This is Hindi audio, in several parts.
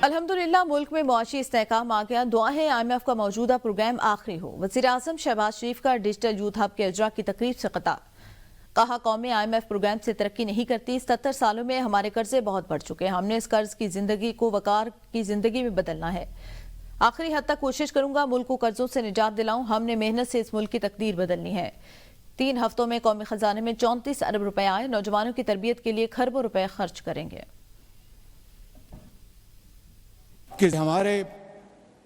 अल्हम्दुलिल्लाह मुल्क में मुआशी इस्तेहकाम आ गया। दुआ है IMF का मौजूदा प्रोग्राम आखिरी हो। वज़ीर आज़म शहबाज शरीफ का डिजिटल यूथ हब के इजरा की तकरीब से खिताब। कहा, कौमें IMF प्रोग्राम से तरक्की नहीं करती। 77 सालों में हमारे कर्जे बहुत बढ़ चुके हैं। हमने इस कर्ज की जिंदगी को वकार की जिंदगी में बदलना है। आखिरी हद तक कोशिश करूंगा मुल्क को कर्जों से निजात दिलाऊं। हमने मेहनत से इस मुल्क की तकदीर बदलनी है। 3 हफ्तों में कौमी खजाने में 34 अरब रुपए आए। नौजवानों की तरबियत के लिए खरबों रुपए खर्च करेंगे। कि हमारे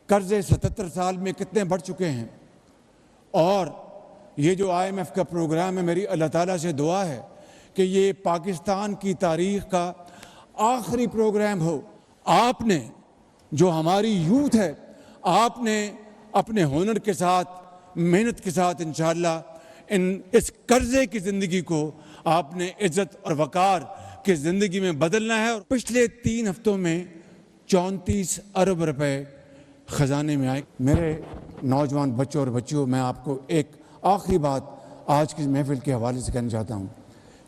कर्जे 77 साल में कितने बढ़ चुके हैं और ये जो IMF का प्रोग्राम है, मेरी अल्लाह ताला से दुआ है कि ये पाकिस्तान की तारीख का आखिरी प्रोग्राम हो। आपने जो हमारी यूथ है, आपने अपने हुनर के साथ, मेहनत के साथ इंशाअल्लाह इस कर्जे की ज़िंदगी को आपने इज्जत और वकार की ज़िंदगी में बदलना है। और पिछले 3 हफ्तों में 34 अरब रुपए ख़जाने में आए। मेरे नौजवान बच्चों और बच्चियों, मैं आपको एक आखिरी बात आज की महफिल के हवाले से कहना चाहता हूँ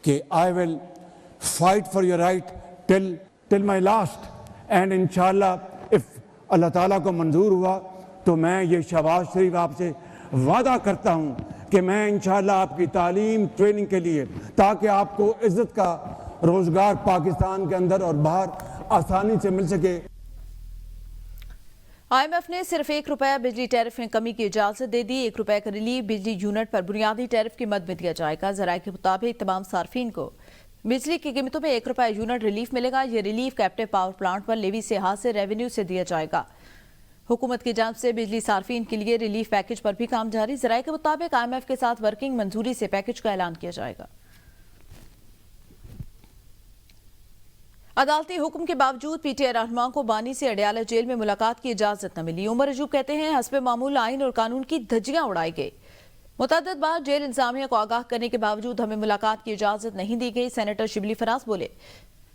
कि I will fight for your right till my last and इंशाअल्लाह इफ़ अल्लाह ताला को मंजूर हुआ तो मैं ये शहबाज शरीफ आपसे वादा करता हूँ कि मैं इंशाअल्लाह आपकी तालीम ट्रेनिंग के लिए, ताकि आपको इज़्ज़त का रोज़गार पाकिस्तान के अंदर और बाहर आसानी से मिल सके। IMF ने सिर्फ ₹1 बिजली टैरिफ में कमी की इजाजत दे दी। ₹1 का रिलीफ बिजली यूनिट पर बुनियादी टैरिफ की मद में दिया जाएगा। जराये के मुताबिक तमाम सार्फिन को बिजली की कीमतों में ₹1 यूनिट रिलीफ मिलेगा। यह रिलीफ कैप्टिव पावर प्लांट पर लेवी से हासिल रेवेन्यू से दिया जाएगा। हुकूमत की जांच से बिजली सार्फिन के लिए रिलीफ पैकेज पर भी काम जारी। जराये के मुताबिक IMF के साथ वर्किंग मंजूरी से पैकेज का ऐलान किया जाएगा। अदालती हुक्म के बावजूद PTI रहनुमा को बानी से अडयाला जेल में मुलाकात की इजाजत न मिली। उमर अजूब कहते हैं, हस्बे मामूल आइन और कानून की धज्जियां उड़ाई गई। मुतअद्दिद बार जेल इंतजामिया को आगाह करने के बावजूद हमें मुलाकात की इजाजत नहीं दी गई। सेनेटर शिबली फराज बोले,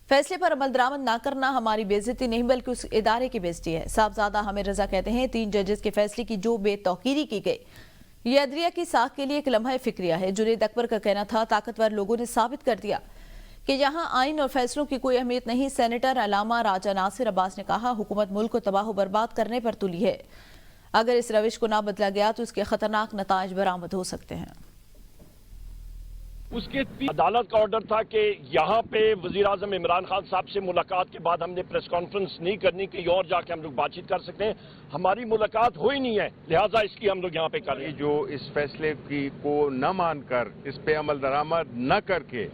फैसले पर अमल दरामद न करना हमारी बेइज्जती नहीं बल्कि उस इदारे की बेइज्जती है। साहबजादा हमें रजा कहते हैं, 3 जजेस के फैसले की जो बेतौकीरी की गई, यह अदलिया की साख के लिए एक लम्हा फिक्रिया है। जुनैद अकबर का कहना था, ताकतवर लोगों ने साबित कर दिया कि यहाँ आइन और फैसलों की कोई अहमियत नहीं। सेनेटर अलामा राजा नासिर अब्बास ने कहा, हुकूमत मुल्क को तबाह बर्बाद करने पर तुली है। अगर इस रविश को ना बदला गया तो इसके खतरनाक नताइज बरामद हो सकते हैं। उसके अदालत का ऑर्डर था कि यहाँ पे वजीर आजम इमरान खान साहब से मुलाकात के बाद हमने प्रेस कॉन्फ्रेंस नहीं करनी, कहीं और जाके हम लोग बातचीत कर सकते हैं। हमारी मुलाकात हो ही नहीं है, लिहाजा इसकी हम लोग यहाँ पे कर रहे हैं। जो इस फैसले की को न मानकर, इस पे अमल दरामद न करके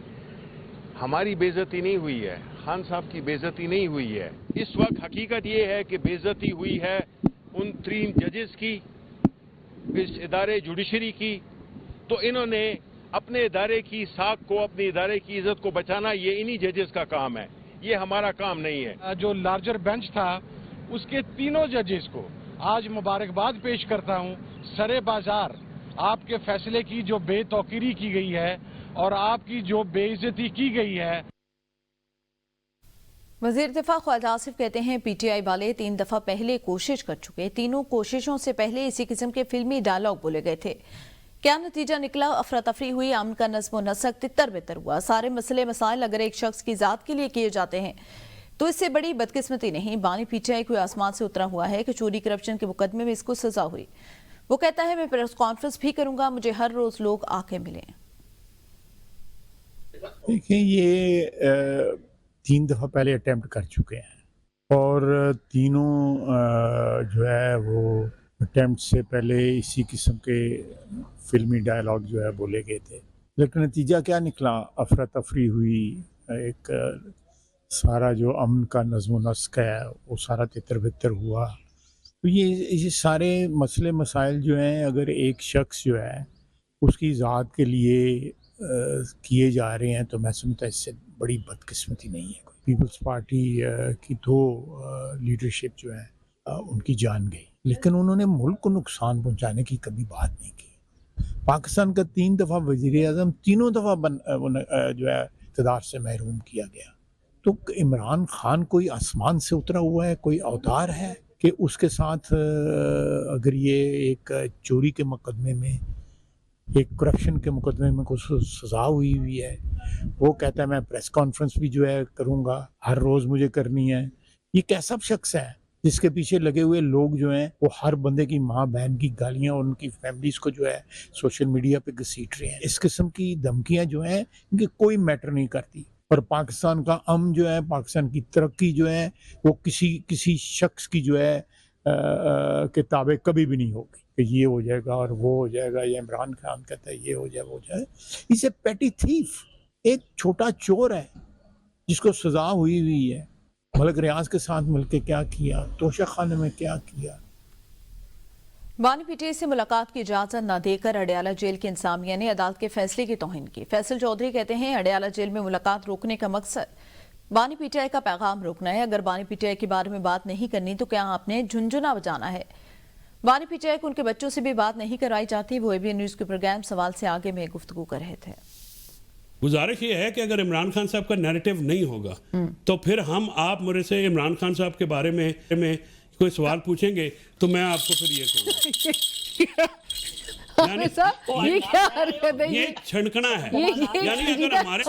हमारी बेइज्जती नहीं हुई है, खान साहब की बेइज्जती नहीं हुई है। इस वक्त हकीकत ये है कि बेइज्जती हुई है उन 3 जजेस की, इस इदारे जुडिशरी की। तो इन्होंने अपने इदारे की साख को, अपने इदारे की इज्जत को बचाना, ये इन्हीं जजेस का काम है, ये हमारा काम नहीं है। जो लार्जर बेंच था उसके तीनों जजेस को आज मुबारकबाद पेश करता हूँ। सरे बाजार आपके फैसले की जो बेतौकीरी की गई है और आपकी जो बेइज्जती की गई है। वजीर दिफा ख्वाजा आसिफ कहते हैं, PTI वाले 3 दफा पहले कोशिश कर चुके। तीनों कोशिशों से पहले इसी किस्म के फिल्मी डायलॉग बोले गए थे। क्या नतीजा निकला? अफरा तफरी हुई, अमन का नज़्म नसक तितर बितर हुआ। सारे मसले मसाइल अगर एक शख्स की जात के लिए किए जाते हैं तो इससे बड़ी बदकिस्मती नहीं। बानी PTI कोई आसमान से उतरा हुआ है कि चोरी करप्शन के मुकदमे में इसको सजा हुई। वो कहता है, मैं प्रेस कॉन्फ्रेंस भी करूंगा, मुझे हर रोज लोग आके मिले। देखिए, ये 3 दफ़ा पहले अटेम्प्ट कर चुके हैं और तीनों जो है वो अटेम्प्ट से पहले इसी किस्म के फिल्मी डायलॉग जो है बोले गए थे। लेकिन नतीजा क्या निकला? अफरा तफरी हुई, एक सारा जो अमन का नज़्म नस्क है वो सारा तितर बितर हुआ। तो ये सारे मसले मसाइल जो हैं, अगर एक शख्स जो है उसकी ज़ात के लिए किए जा रहे हैं तो मैं समझता इससे बड़ी बदकिस्मती नहीं है। पीपल्स पार्टी की 2 लीडरशिप जो है उनकी जान गई, लेकिन उन्होंने मुल्क को नुकसान पहुंचाने की कभी बात नहीं की। पाकिस्तान का 3 दफ़ा वज़ीर आज़म, तीनों दफ़ा जो है इक़्तिदार से महरूम किया गया। तो इमरान खान कोई आसमान से उतरा हुआ है, कोई अवतार है कि उसके साथ अगर ये एक चोरी के मुकदमे में, एक करप्शन के मुकदमे में कुछ सज़ा हुई है, वो कहता है मैं प्रेस कॉन्फ्रेंस भी जो है करूँगा, हर रोज़ मुझे करनी है। ये कैसा शख्स है जिसके पीछे लगे हुए लोग जो हैं वो हर बंदे की माँ बहन की गालियां और उनकी फैमिलीज को जो है सोशल मीडिया पे घसीट रहे हैं। इस किस्म की धमकियां जो हैं इनकी कोई मैटर नहीं करती। और पाकिस्तान का अमन जो है, पाकिस्तान की तरक्की जो है वो किसी शख्स की जो है किताबें कभी भी नहीं होगी कि ये हो जाएगा और वो हो जाएगा, या इमरान खान कहता है ये हो जाए वो हो जाए। इसे पेटी थीफ, एक छोटा चोर है जिसको सजा हुई है। मलिक रियाज के साथ मिलकर क्या किया, तोशा खाने में क्या किया। बानी पीटीआई से मुलाकात की इजाजत न देकर अडयाला जेल की इंतजामिया ने अदालत के फैसले की तौहीन की। फैसल चौधरी कहते हैं अडयाला जेल में मुलाकात रोकने का मकसद बानी पीटीआई का पैगाम रोकना है। अगर बानी पीटीआई के बारे में बात नहीं करनी तो क्या आपने झुंझुना बजाना है। बानी पीटीआई को उनके बच्चों से भी बात नहीं करवाई जाती। वो एबीएन न्यूज के प्रोग्राम सवाल से आगे में गुफ्तगू कर रहे थे। गुजारिश ये है कि अगर इमरान खान साहब का नैरेटिव नहीं होगा तो फिर आप मेरे से इमरान खान साहब के बारे में कोई सवाल पूछेंगे तो मैं आपको फिर ये कहूँगा ये क्या हरकत है, ये छनकना है। यानी अगर हमारे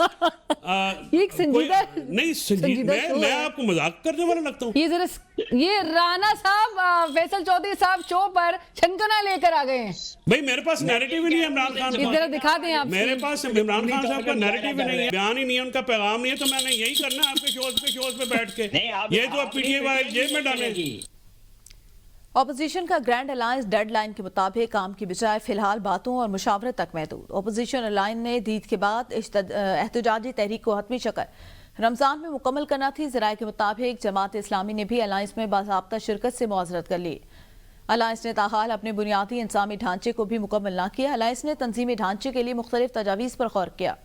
ये एक संजीदा नहीं संजीदा मैं आपको मजाक करने वाला लगता हूँ। ये जरा ये राणा साहब फैसल चौधरी साहब शो पर छनकना लेकर आ गए हैं। भाई मेरे पास नैरेटिव ही नहीं है इमरान खान का। जरा दिखा दें आप। मेरे पास इमरान खान साहब का नैरेटिव ही नहीं है, बयान ही नहीं है, उनका पैगाम नहीं है। तो मैंने यही करना है आपके शोज पे बैठ के, ये जो पीटीआई वाले जेल में डालेगी। ऑपोजिशन का ग्रैंड अलायंस डेडलाइन के मुताबिक काम की बजाय फिलहाल बातों और मुशावरत तक महदूद। ऑपोजिशन अलायंस ने ईद के बाद एहतजाजी तहरीक को हतमी शक्ल रमजान में मुकम्मल करना थी। ज़राए के मुताबिक जमात इस्लामी ने भी अलायंस में बाज़ाब्ता शिरकत से मुआज़रत कर ली। अलायंस ने ताहाल अपने बुनियादी इंसामी ढांचे को भी मुकम्मल न किया। अलायंस ने तंजीमी ढांचे के लिए मुख्तलिफ तजावीज़ पर गौर किया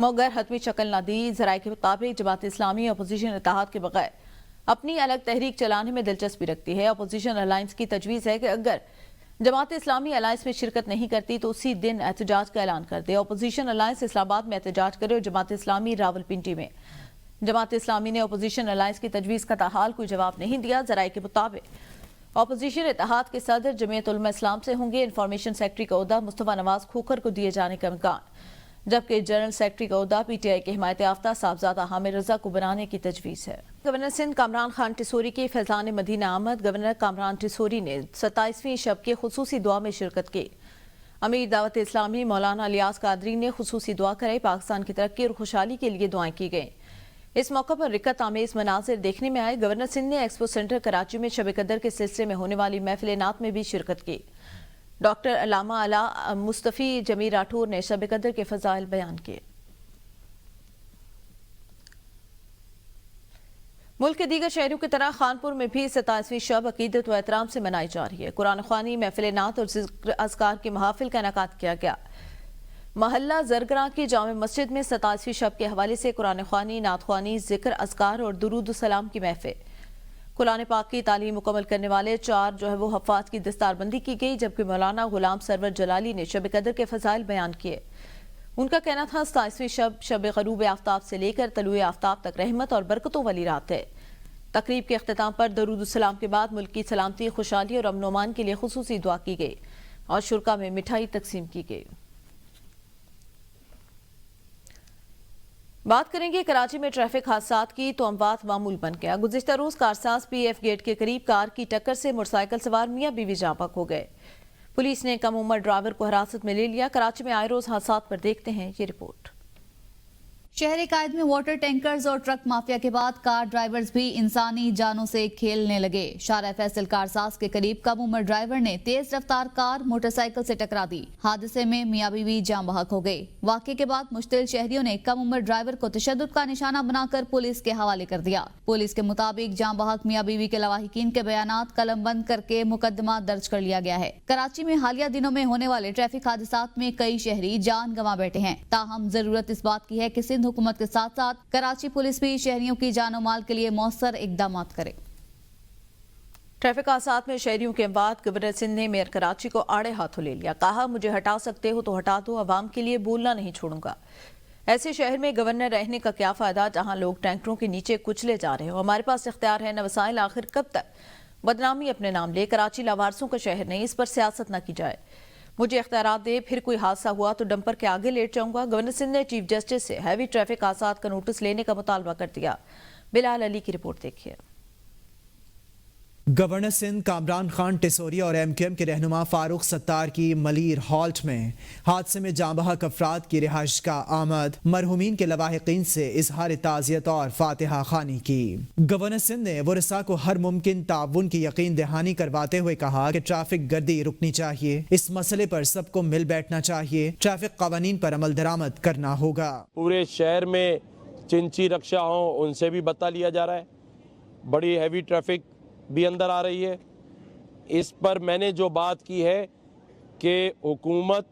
मगर हतमी शक्ल न दी। ज़राए के मुताबिक जमात इस्लामी अपोजिशन इत्तेहाद के बगैर अपनी अलग तहरीक चलाने में दिलचस्पी रखती है। अपोजिशन अलायंस की तजवीज़ है कि अगर जमात इस्लामी अलायंस में शिरकत नहीं करती तो उसी दिन एहतजाज का ऐलान कर दे। अपोजिशन अलायंस इस्लामाबाद में एहतजाज करे और जमात इस्लामी रावलपिंडी में। जमात इस्लामी ने अपोजिशन अलायंस की तजवीज़ का ताहाल कोई जवाब नहीं दिया। ज़राए के मुताबिक अपोजिशन इत्तेहाद के सदर जमीयत उलमा इस्लाम से होंगे। इंफॉर्मेशन सेक्रेटरी का ओहदा मुस्तफा नवाज खोखर को दिए जाने का इम्कान, जबकि जनरल सेक्रेटरी का ओहदा पीटीआई के हिमायत याफ्ता साहबजादा हामिद रजा को बनाने की तजवीज़ है। गवर्नर सिंध कामरान खान टिसोरी की फैज़ान मदीना आमद। गवर्नर कामरान टिसोरी ने 27वीं शब के खुसूसी दुआ में शिरकत की। अमीर दावत इस्लामी मौलाना इलियास कादरी ने खुसूसी दुआ कराई। पाकिस्तान की तरक्की और खुशहाली के लिए दुआएं की गई। इस मौके पर रिकत आमेज मनाजिर देखने में आए। गवर्नर सिंध ने एक्सपो सेंटर कराची में शब कदर के सिलसिले में होने वाली महफिल नात में भी शिरकत की। डॉक्टर अलामा अला मुस्तफ़ी जमीर राठौर ने शब कदर के फजाइल बयान किए। मुल्क के दीगर शहरों की तरह खानपुर में भी 27वीं शब अकीदत व एहतराम से मनाई जा रही है। कुरान ख्वानी, महफिल नात और ज़िक्र अज़कार की महाफिल का इनेकाद किया गया। महल्ला जरगरा की जामे मस्जिद में 27वीं शब के हवाले से कुरान ख्वानी, नात ख्वानी, जिक्र अज़कार और दुरूद सलाम की महफिल। कुरान पाक की तालीम मुकम्मल करने वाले 4 वो हफ़ाज़ की दस्तारबंदी की गई, जबकि मौलाना गुलाम सरवर जलाली ने शब कदर के फजाइल बयान किए। उनका कहना था 27वीं शब ग़रूब आफ्ताब से लेकर तलुए आफ्ताब तक रहमत और बरकतों वाली रात है। तकरीब के अख्तिताम पर दरूद सलाम के बाद मुल्क की सलामती, खुशहाली और अमन अमान के लिए खुसूसी दुआ की गई और शुरका में मिठाई तकसीम की गई। बात करेंगे कराची में ट्रैफिक हादसात की तो अमवात मामूल बन गया। गुज़िश्ता रोज कारसाज पीएफ गेट के करीब कार की टक्कर से मोटरसाइकिल सवार मियां बीवी जाँ बहक हो गए। पुलिस ने कम उम्र ड्राइवर को हिरासत में ले लिया। कराची में आए रोज हादसात पर देखते हैं ये रिपोर्ट। शहर कायद में वाटर टैंकर्स और ट्रक माफिया के बाद कार ड्राइवर्स भी इंसानी जानों से खेलने लगे। शारा फैसल कारसाज के करीब कम उम्र ड्राइवर ने तेज रफ्तार कार मोटरसाइकिल से टकरा दी। हादसे में मियां बीवी जाँ बहक हो गई। वाक़े के बाद मुश्तिल शहरियों ने कम उम्र ड्राइवर को तशद्दुद का निशाना बनाकर पुलिस के हवाले कर दिया। पुलिस के मुताबिक जाँ बहक मियां बीवी के लवाहिकीन के बयानात कलमबंद करके मुकदमा दर्ज कर लिया गया है। कराची में हालिया दिनों में होने वाले ट्रैफिक हादसात में कई शहरी जान गंवा बैठे हैं। ताहम जरूरत इस बात की है कि सिंध हुकूमत के साथ साथ कराची पुलिस भी शहरियों की जानो माल के लिए मौसर इकदाम करे। ट्रैफिक हादसात में शहरियों के बाद गवर्नर सिंध ने मेयर कराची को आड़े हाथों ले लिया। कहा, मुझे हटा सकते हो तो हटा दो, अवाम के लिए बोलना नहीं छोड़ूंगा। ऐसे शहर में गवर्नर रहने का क्या फायदा जहां लोग टैंकरों के नीचे कुचले जा रहे हो। हमारे पास इख्तियार है न वसाइल, आखिर कब तक बदनामी अपने नाम ले। कराची लावारसों का शहर नहीं, इस पर सियासत न की जाए। मुझे इख्तियारात दे, फिर कोई हादसा हुआ तो डंपर के आगे लेट जाऊंगा। गवर्नर सिंध ने चीफ जस्टिस से हैवी ट्रैफिक हादसात का नोटिस लेने का मुतालबा कर दिया। बिलाल अली की रिपोर्ट देखिए। गवर्नर सिंध कामरान खान टिसोरी और MQM के रहनुमा फारूक सत्तार की मलीर हॉल्ट में हादसे में जाँ बहक अफराद की रिहाइश का आमद, मरहूमीन के लवाहिकीन से इजहार ताज़ियत और फातिहा खानी की। गवर्नर सिंध ने वरसा को हर मुमकिन ताउन की यकीन दहानी करवाते हुए कहा कि ट्रैफिक गर्दी रुकनी चाहिए, इस मसले पर सबको मिल बैठना चाहिए, ट्रैफिक कवानीन पर अमल दरामद करना होगा। पूरे शहर में चिंची रक्षा हो उनसे भी बता लिया जा रहा है, बड़ी हैवी ट्रैफिक भी अंदर आ रही है। इस पर मैंने जो बात की है कि हुकूमत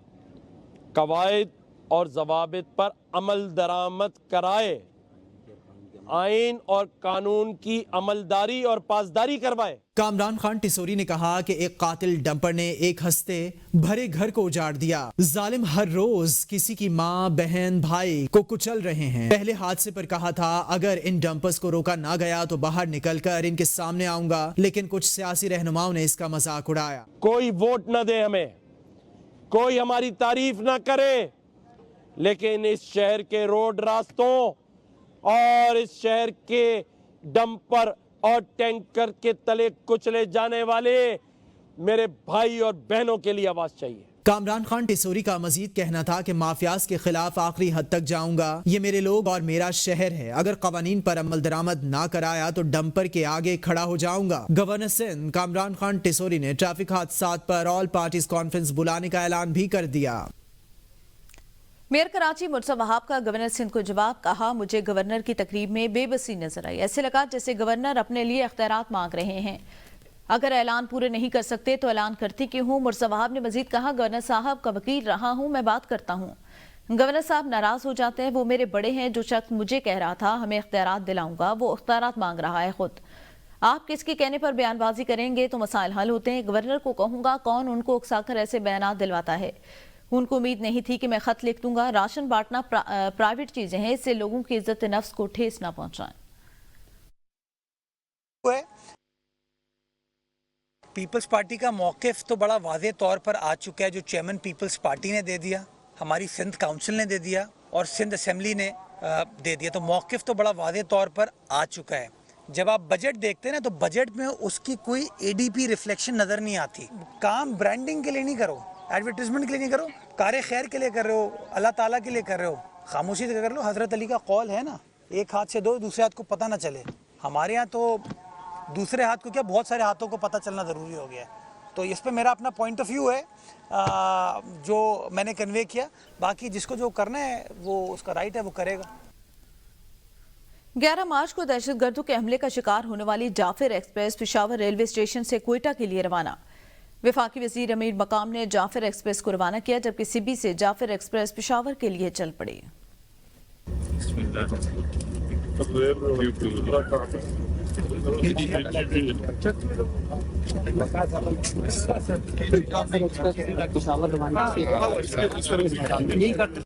कवायद और ज़वाबित पर अमल दरामद कराए, आइन और कानून की अमलदारी और पासदारी करवाए। कामरान खान टिसोरी ने कहा कि एक कातिल डंपर ने एक हंसते भरे घर को उजाड़ दिया। जालिम हर रोज किसी की माँ, बहन, भाई को कुचल रहे हैं। पहले हादसे पर कहा था अगर इन डंपर्स को रोका ना गया तो बाहर निकलकर इनके सामने आऊंगा, लेकिन कुछ सियासी रहनुमाओं ने इसका मजाक उड़ाया। कोई वोट न दे हमें, कोई हमारी तारीफ ना करे, लेकिन इस शहर के रोड रास्तों और इस शहर के डंपर और टैंकर के तले कुचले जाने वाले मेरे भाई और बहनों के लिए आवाज चाहिए। कामरान खान टिसोरी का मजीद कहना था कि माफियाज के खिलाफ आखिरी हद तक जाऊंगा, ये मेरे लोग और मेरा शहर है, अगर कवानीन पर अमल दरामद ना कराया तो डंपर के आगे खड़ा हो जाऊंगा। गवर्नर सिंध कामरान खान टिसोरी ने ट्रैफिक हादसात पर ऑल पार्टीज कॉन्फ्रेंस बुलाने का ऐलान भी कर दिया। मेयर कराची मुर्तज़ा वहाब का गवर्नर सिंध को जवाब, कहा मुझे गवर्नर की तकरीब में बेबसी नजर आई, ऐसे लगा जैसे गवर्नर अपने लिए इख्तियारात मांग रहे हैं, अगर ऐलान पूरे नहीं कर सकते तो ऐलान करती क्यों हूँ। मुर्तज़ा वहाब ने मजीद कहा गवर्नर साहब का वकील रहा हूँ, मैं बात करता हूँ, गवर्नर साहब नाराज हो जाते हैं, वो मेरे बड़े हैं, जो शख्स मुझे कह रहा था हमें इख्तियारात दिलाऊंगा वो इख्तियारात मांग रहा है खुद, आप किसके कहने पर बयानबाजी करेंगे तो मसाइल हल होते हैं। गवर्नर को कहूंगा कौन उनको उकसाकर ऐसे बयान दिलवाता है, उनको उम्मीद नहीं थी कि मैं खत लिख दूंगा। राशन बांटना प्राइवेट चीजें हैं, इससे लोगों की इज्जत नफ्स को ठेस ना पहुंचाएं। पीपल्स पार्टी का मौक़िफ़ तो बड़ा वाज़े तौर पर आ चुका है, जो चेयरमैन पीपल्स पार्टी ने दे दिया, हमारी सिंध काउंसिल ने दे दिया और सिंध असेंबली ने दे दिया, तो मौक़िफ़ तो बड़ा वाज़े तौर पर आ चुका है। जब आप बजट देखते हैं ना तो बजट में उसकी कोई ADP रिफ्लेक्शन नज़र नहीं आती। काम ब्रांडिंग के लिए नहीं करो, एडवर्टीजमेंट के लिए नहीं करो, कार खैर के लिए कर रहे हो, अल्लाह ताला के लिए कर रहे हो, खामोशी से कर लो। हज़रत अली का कौल है ना, एक हाथ से दो दूसरे हाथ को पता ना चले। हमारे यहाँ तो दूसरे हाथ को क्या बहुत सारे हाथों को पता चलना ज़रूरी हो गया है। तो इस पे मेरा अपना पॉइंट ऑफ व्यू है जो मैंने कन्वे किया, बाकी जिसको जो करना है वो उसका राइट है, वो करेगा। 11 मार्च को दहशतगर्दों के हमले का शिकार होने वाली Jafir express Peshawar railway station से क्वेटा के लिए रवाना। वफाकी वजीर अमीर मकाम ने जाफिर एक्सप्रेस को रवाना किया, जबकि सिबी से जाफिर एक्सप्रेस पेशावर के लिए चल पड़ी।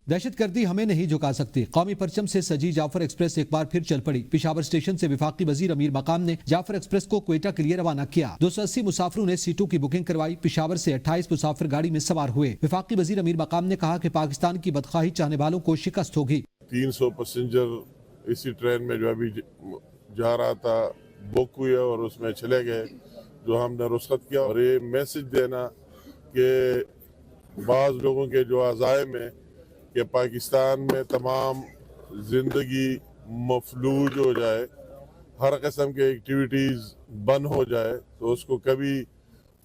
दहशतगर्दी हमें नहीं झुका सकती, कौमी परचम से सजी जाफर एक्सप्रेस एक बार फिर चल पड़ी। पेशावर स्टेशन से वफाकी वजीर अमीर मकाम ने जाफर एक्सप्रेस को क्वेटा के लिए रवाना किया। 280 मुसाफिरों ने सीटों की बुकिंग करवाई। पेशावर से 28 मुसाफिर गाड़ी में सवार हुए। वफाकी वजीर अमीर मकाम ने कहा कि पाकिस्तान की बदखाही चाहने वालों को शिकस्त होगी। 300 पैसेंजर इसी ट्रेन में जो अभी जा रहा था बुक हुए और उसमें चले गए, जो हमने रुखसत किया। और ये मैसेज देना कि बाज़ लोगों के जो अज़ाइम है कि पाकिस्तान में तमाम जिंदगी मफलूज हो जाए, हर किस्म के एक्टिविटीज़ बंद हो जाए, तो उसको कभी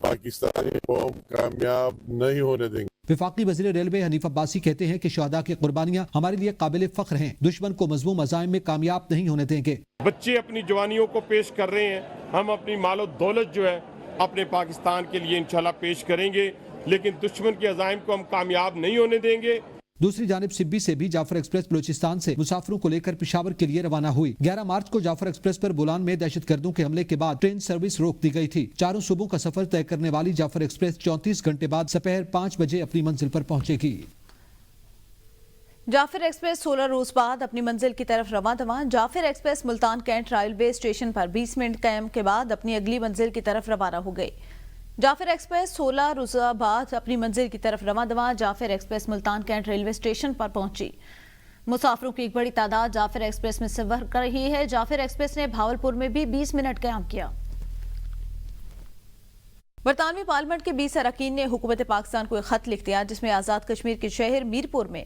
पाकिस्तानी कौम कामयाब नहीं होने देंगे। वफाकी वज़ीर रेलवे हनीफ अब्बासी कहते हैं कि शहदा की कुर्बानियां हमारे लिए काबिल फख्र हैं, दुश्मन को मज़मूम अज़ाइम में कामयाब नहीं होने देंगे। बच्चे अपनी जवानियों को पेश कर रहे हैं, हम अपनी मालो दौलत जो है अपने पाकिस्तान के लिए इंशाल्लाह पेश करेंगे, लेकिन दुश्मन के अज़ाइम को हम कामयाब नहीं होने देंगे। दूसरी जानिब सिब्बी से भी जाफर एक्सप्रेस बलूचिस्तान से मुसाफिरों को लेकर पेशावर के लिए रवाना हुई। 11 मार्च को जाफर एक्सप्रेस पर बोलान में दहशतगर्दों के हमले के बाद ट्रेन सर्विस रोक दी गई थी। चारों सूबों का सफर तय करने वाली जाफर एक्सप्रेस 34 घंटे बाद दोपहर 5 बजे अपनी मंजिल पर पहुंचेगी। जाफिर एक्सप्रेस 16 रोज बाद अपनी मंजिल की तरफ रवां दवा। Jaffar express Multan Cantt railway station पर 20 मिनट कैम के बाद अपनी अगली मंजिल की तरफ रवाना हो गई। जाफिर एक्सप्रेस 16 रोज बाद अपनी मंजिल की तरफ रवां दवा। Jaffar express Multan Cantt railway station पर पहुंची। मुसाफिरों की एक बड़ी तादाद जाफिर एक्सप्रेस में सफर कर रही है। जाफिर एक्सप्रेस ने भावलपुर में भी 20 मिनट कैम किया। बरतानवी पार्लियामेंट के 20 अरकान ने हुकूमत पाकिस्तान को एक खत लिख दिया जिसमें आज़ाद कश्मीर के शहर मीरपुर में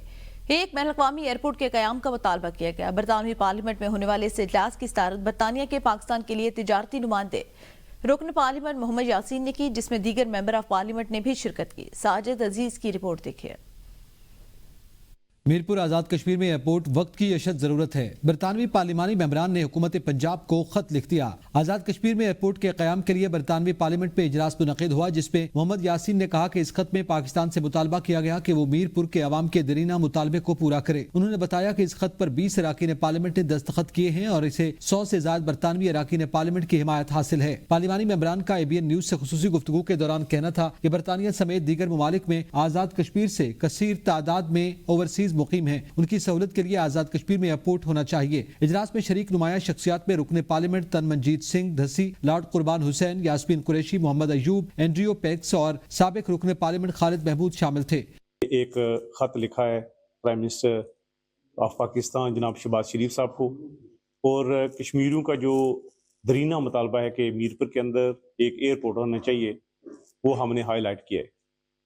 एक बैनुल अक़वामी एयरपोर्ट के क़याम का मुतालबा किया गया। बरतानवी पार्लियामेंट में होने वाले इस इजलास की सदारत बरतानिया के पाकिस्तान के लिए तिजारती नुमाइंदे रुकन पार्लियामेंट मोहम्मद यासीन ने की, जिसमें दीगर मेंबर ऑफ पार्लियामेंट ने भी शिरकत की। साजिद अजीज की रिपोर्ट देखिए। मीरपुर आज़ाद कश्मीर में एयरपोर्ट वक्त की अशद जरूरत है। बरतानवी पार्लिमानी मेंबरान ने हुकूमत पंजाब को खत लिख दिया। आज़ाद कश्मीर में एयरपोर्ट के क़याम के लिए बरतानवी पार्लियामेंट में इजलास मुनक़िद हुआ, जिसमें मोहम्मद यासीन ने कहा कि इस खत में पाकिस्तान से मुतालबा किया गया कि वो मीरपुर के अवाम के दरीना मुतालबे को पूरा करे। उन्होंने बताया कि इस खत पर 20 अरकान पार्लियामेंट ने दस्तखत किए हैं और इसे 100 से ज्यादा बरतानवी अरकान पार्लियामेंट की हिमायत हासिल है। पार्लिमानी मेंबरान का ABN न्यूज से खुसूसी गुफ्तगू के दौरान कहना था कि बरतानिया समेत दीगर ममालिक में आज़ाद कश्मीर से कसीर तादाद में ओवरसीज मुकीम है, उनकी सहूलत के लिए आज़ाद कश्मीर में एयरपोर्ट होना चाहिए। इजलास में शरीक नुमाया शख्सियात में रुकने पार्लियामेंट तनमनजीत सिंह धसी, लॉर्ड कुर्बान हुसैन, यास्मीन कुरैशी, मोहम्मद अयूब, एंड्रियो पेक्स और साबिक रुकने पार्लियामेंट खालिद महमूद शामिल थे। एक खत लिखा है प्राइम मिनिस्टर ऑफ पाकिस्तान जनाब शहबाज शरीफ साहब को, और कश्मीरियों का जो दरीना मुतालबा है कि मीरपुर के अंदर एक एयरपोर्ट होना चाहिए, वो हमने हाईलाइट किया है।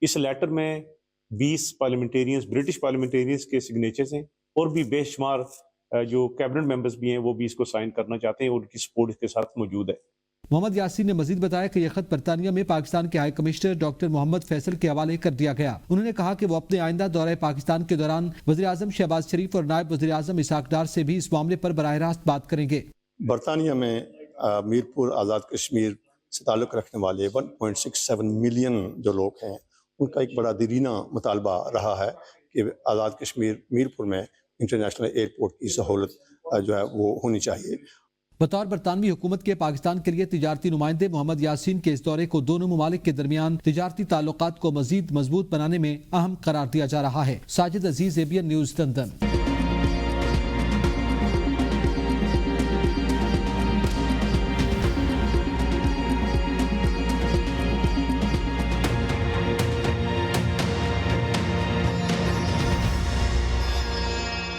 इस लेटर में 20 पार्लियामेंटेरियंस, ब्रिटिश पार्लियामेंटेरियंस के सिग्नेचर्स हैं और भी बेशुमार जो कैबिनेट मेंबर्स भी हैं वो भी इसको साइन करना चाहते हैं और उनकी सपोर्ट इसके साथ मौजूद है। मोहम्मद यासीन ने मजीद बताया कि यह खत बरतानिया में पाकिस्तान के high commissioner doctor Mohammad Faisal के हवाले कर दिया गया। उन्होंने कहा कि वो अपने आइंदा दौरे पाकिस्तान के दौरान वज़ीर आज़म शहबाज शरीफ और नायब वज़ीर आज़म इसाक डार से भी इस मामले पर बराह रास्त बात करेंगे। बरतानिया में मीरपुर आज़ाद कश्मीर से ताल्लुक़ रखने वाले 1.67 मिलियन जो लोग हैं, उनका एक बड़ा दरीना मुतालबा रहा है कि आज़ाद कश्मीर मीरपुर में इंटरनेशनल एयरपोर्ट की सहूलत जो है वो होनी चाहिए। बतौर बरतानवी हुकूमत के पाकिस्तान के लिए तिजारती नुमाइंदे मोहम्मद यासीन के इस दौरे को दोनों ममालिक के दरमियान तिजारती ताल्लुकात को मजीद मजबूत बनाने में अहम करार दिया जा रहा है। साजिद अजीज, ABN न्यूज, लंदन।